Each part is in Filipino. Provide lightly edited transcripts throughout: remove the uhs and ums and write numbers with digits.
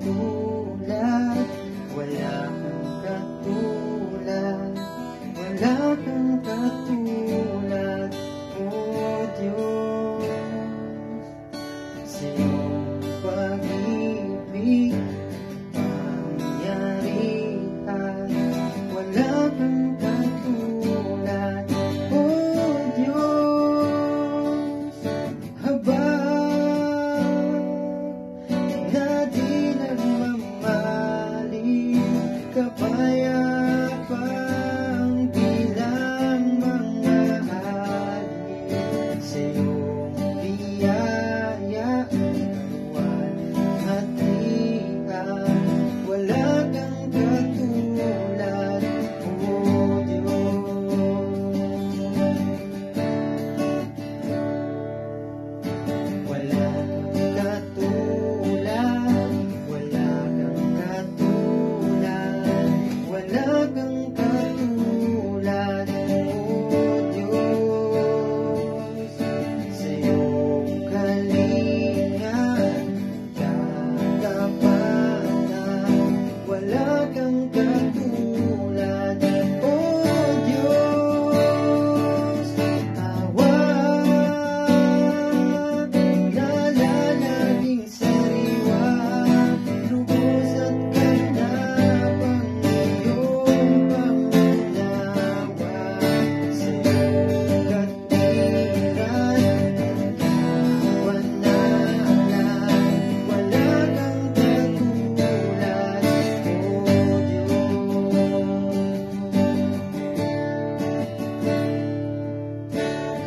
katulad, wala kang katulad, wala kang katulad, O Diyos. Sa iyong pag-ibig, pangyarihan, wala kang katulad, O Diyos. Habang na di nagmamaling, kapayapang bilang mga halin, sa iyong biyaya, kawan at lihan, wala kang katulad, O Diyos. Wala kang katulad, wala kang katulad, wala kang katulad, O Diyos. Sa iyong kalingan, katapatan, wala kang katulad, O Diyos. Tawag, nalalaging sariwa, lubos at ganapang iyong pangunawa. Sa iyong katiran, kawananan, wala kang katulad, O Diyos.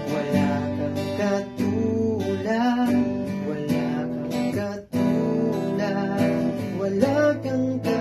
Wala kang katulad, wala kang katulad, wala kang katulad.